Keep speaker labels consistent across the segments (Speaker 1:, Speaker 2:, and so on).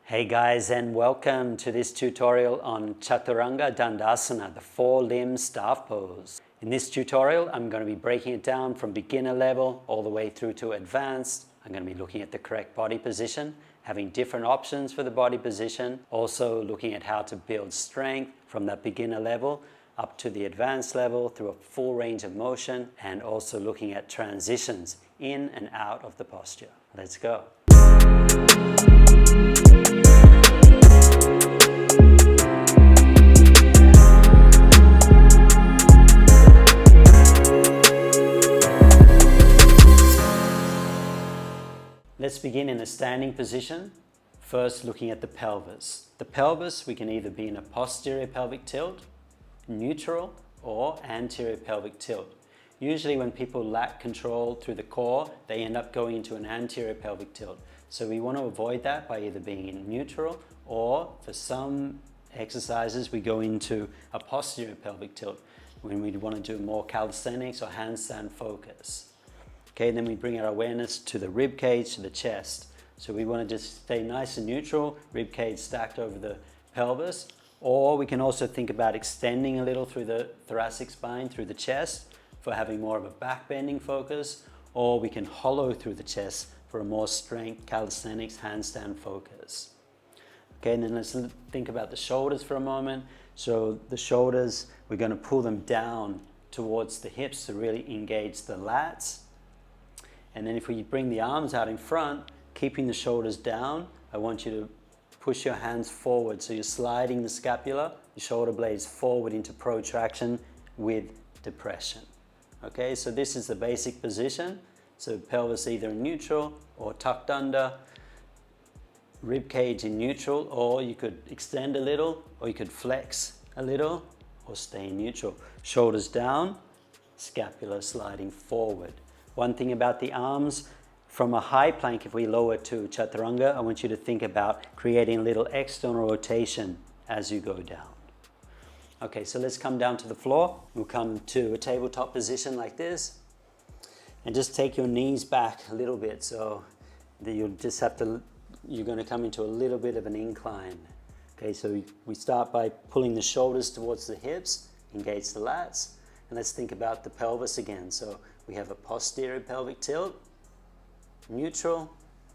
Speaker 1: Hey guys, and welcome to this tutorial on Chaturanga Dandasana, the 4-limb staff pose. In this tutorial, I'm going to be breaking it down from beginner level all the way through to advanced. I'm going to be looking at the correct body position, having different options for the body position, also looking at how to build strength from that beginner level up to the advanced level through a full range of motion, and also looking at transitions in and out of the posture. Let's go. Let's begin in a standing position. First, looking at the pelvis. The pelvis, we can either be in a posterior pelvic tilt, neutral, or anterior pelvic tilt. Usually when people lack control through the core, they end up going into an anterior pelvic tilt. So we want to avoid that by either being in neutral, or for some exercises we go into a posterior pelvic tilt when we want to do more calisthenics or handstand focus. Okay, then we bring our awareness to the rib cage, to the chest. So we want to just stay nice and neutral, rib cage stacked over the pelvis. Or we can also think about extending a little through the thoracic spine, through the chest, for having more of a back bending focus. Or we can hollow through the chest for a more strength, calisthenics, handstand focus. Okay, and then let's think about the shoulders for a moment. So the shoulders, we're going to pull them down towards the hips to really engage the lats. And then if we bring the arms out in front, keeping the shoulders down, I want you to push your hands forward. So you're sliding the scapula, the shoulder blades forward into protraction with depression. Okay, so this is the basic position. So pelvis either in neutral or tucked under, rib cage in neutral, or you could extend a little, or you could flex a little, or stay in neutral. Shoulders down, scapula sliding forward. One thing about the arms, from a high plank, if we lower to Chaturanga, I want you to think about creating a little external rotation as you go down. Okay, so let's come down to the floor. We'll come to a tabletop position like this. And just take your knees back a little bit, so that you'll just have to, you're going to come into a little bit of an incline. Okay, so we start by pulling the shoulders towards the hips, engage the lats, and let's think about the pelvis again. So we have a posterior pelvic tilt, neutral,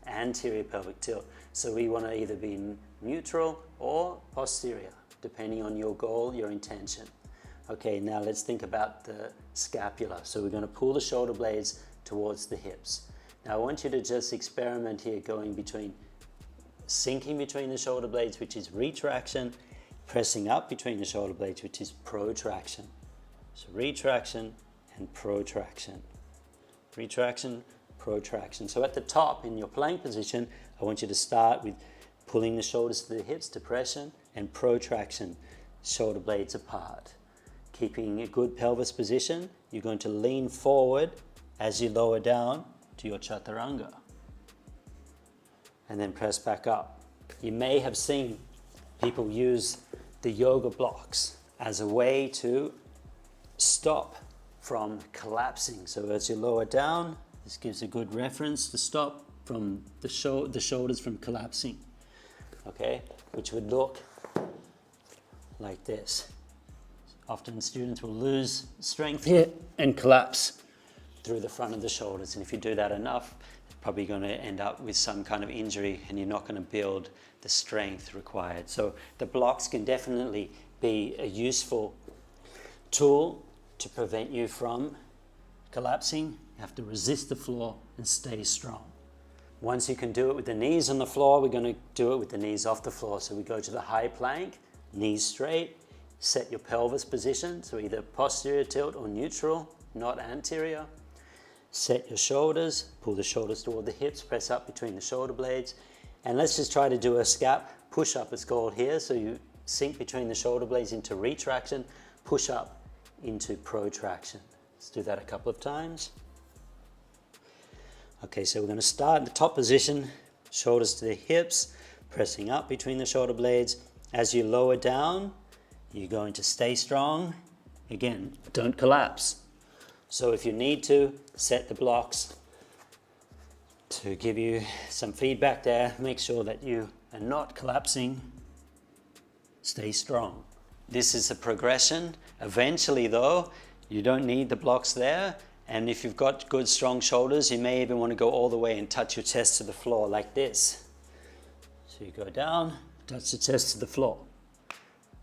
Speaker 1: anterior pelvic tilt. So we want to either be neutral or posterior, depending on your goal, your intention. Okay, now let's think about the scapula. So we're going to pull the shoulder blades towards the hips. Now I want you to just experiment here, going between sinking between the shoulder blades, which is retraction, pressing up between the shoulder blades, which is protraction. So retraction and protraction. Retraction, protraction. So at the top in your plank position, I want you to start with pulling the shoulders to the hips, depression, and protraction, shoulder blades apart. Keeping a good pelvis position, you're going to lean forward as you lower down to your Chaturanga. And then press back up. You may have seen people use the yoga blocks as a way to stop from collapsing. So as you lower down, this gives a good reference to stop from the shoulders from collapsing. Okay, which would look like this. Often students will lose strength here and collapse through the front of the shoulders. And if you do that enough, you're probably going to end up with some kind of injury, and you're not going to build the strength required. So the blocks can definitely be a useful tool to prevent you from collapsing. You have to resist the floor and stay strong. Once you can do it with the knees on the floor, we're going to do it with the knees off the floor. So we go to the high plank, knees straight, set your pelvis position, so either posterior tilt or neutral, not anterior. Set your shoulders, pull the shoulders toward the hips, press up between the shoulder blades. And let's just try to do a scap push-up, it's called here. So you sink between the shoulder blades into retraction, push up into protraction. Let's do that a couple of times. Okay, so we're going to start in the top position, shoulders to the hips, pressing up between the shoulder blades. As you lower down, you're going to stay strong. Again, don't collapse. So if you need to, set the blocks to give you some feedback there. Make sure that you and not collapsing. Stay strong. This is a progression. Eventually though, you don't need the blocks there. And if you've got good strong shoulders, you may even want to go all the way and touch your chest to the floor like this. So you go down, touch the chest to the floor.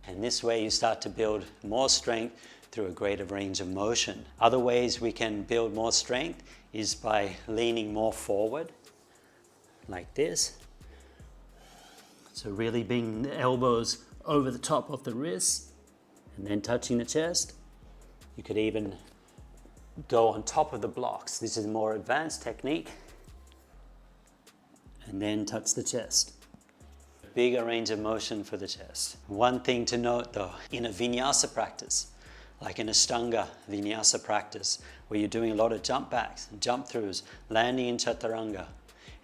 Speaker 1: And this way you start to build more strength through a greater range of motion. Other ways we can build more strength is by leaning more forward, like this. So really bringing the elbows over the top of the wrists and then touching the chest. You could even go on top of the blocks. This is a more advanced technique. And then touch the chest. Bigger range of motion for the chest. One thing to note though, in a vinyasa practice, like in a Ashtanga vinyasa practice, where you're doing a lot of jump backs, jump throughs, landing in Chaturanga,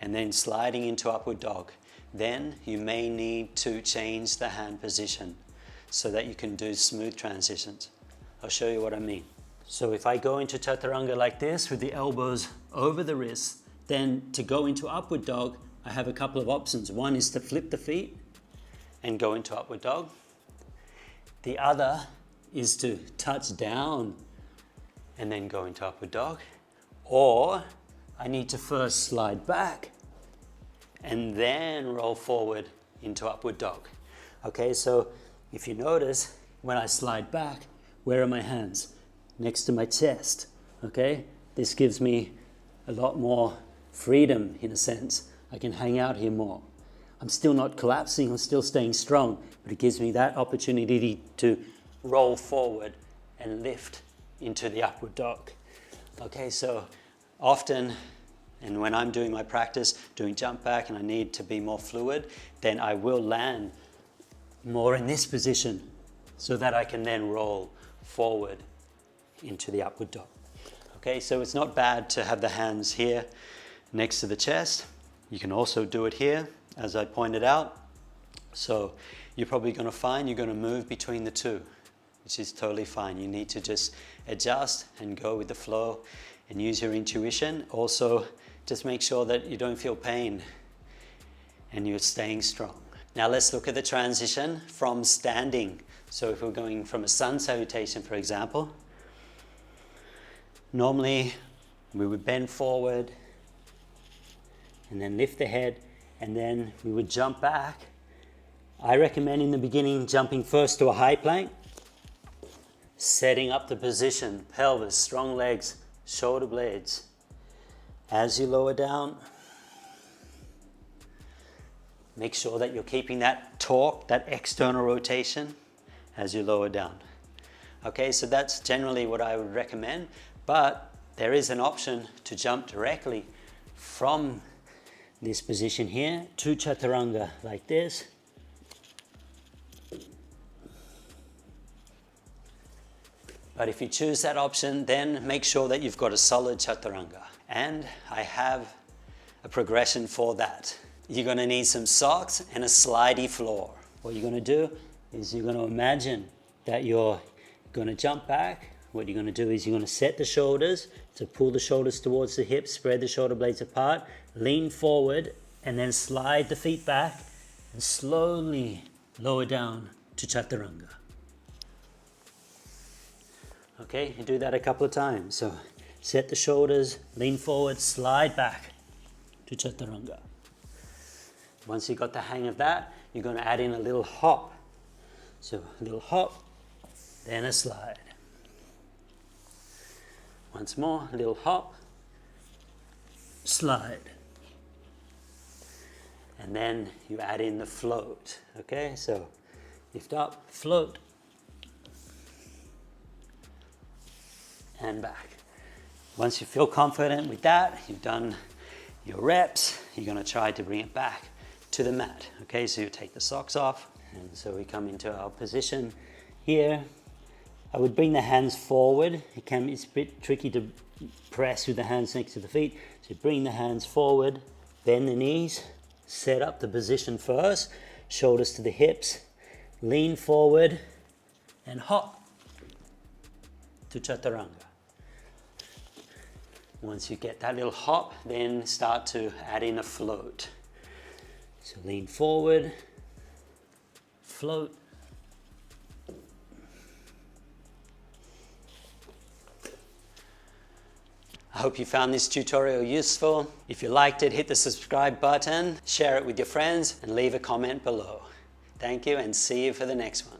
Speaker 1: and then sliding into upward dog, then you may need to change the hand position so that you can do smooth transitions. I'll show you what I mean. So if I go into Chaturanga like this with the elbows over the wrists, then to go into upward dog, I have a couple of options. One is to flip the feet and go into upward dog. The other is to touch down and then go into upward dog. Or I need to first slide back and then roll forward into upward dog. Okay, so if you notice, when I slide back, where are my hands? Next to my chest. Okay, this gives me a lot more freedom in a sense. I can hang out here more. I'm still not collapsing, I'm still staying strong, but it gives me that opportunity to roll forward and lift into the upward dog. Okay, so often, and when I'm doing my practice, doing jump back and I need to be more fluid, then I will land more in this position so that I can then roll forward into the upward dog. Okay, so it's not bad to have the hands here next to the chest. You can also do it here, as I pointed out. So you're probably going to find you're going to move between the two, which is totally fine. You need to just adjust and go with the flow and use your intuition. Also, just make sure that you don't feel pain and you're staying strong. Now let's look at the transition from standing. So if we're going from a sun salutation, for example, normally we would bend forward and then lift the head, and then we would jump back. I recommend in the beginning jumping first to a high plank, setting up the position, pelvis, strong legs, shoulder blades. As you lower down, make sure that you're keeping that torque, that external rotation as you lower down. Okay, so that's generally what I would recommend, but there is an option to jump directly from this position here to Chaturanga like this. But if you choose that option, then make sure that you've got a solid Chaturanga. And I have a progression for that. You're going to need some socks and a slidey floor. What you're going to do is you're going to imagine that you're going to jump back. What you're going to do is you're going to set the shoulders, so pull the shoulders towards the hips, spread the shoulder blades apart, lean forward, and then slide the feet back and slowly lower down to Chaturanga. Okay, you do that a couple of times. So set the shoulders, lean forward, slide back to Chaturanga. Once you've got the hang of that, you're going to add in a little hop. So a little hop, then a slide. Once more, a little hop, slide. And then you add in the float. Okay, so lift up, float, and back. Once you feel confident with that, you've done your reps, you're going to try to bring it back to the mat. Okay, so you take the socks off, and so we come into our position here. I would bring the hands forward. It's a bit tricky to press with the hands next to the feet. So bring the hands forward, bend the knees, set up the position first, shoulders to the hips, lean forward, and hop to Chaturanga. Once you get that little hop, then start to add in a float. So lean forward, float. I hope you found this tutorial useful. If you liked it, hit the subscribe button, share it with your friends, and leave a comment below. Thank you, and see you for the next one.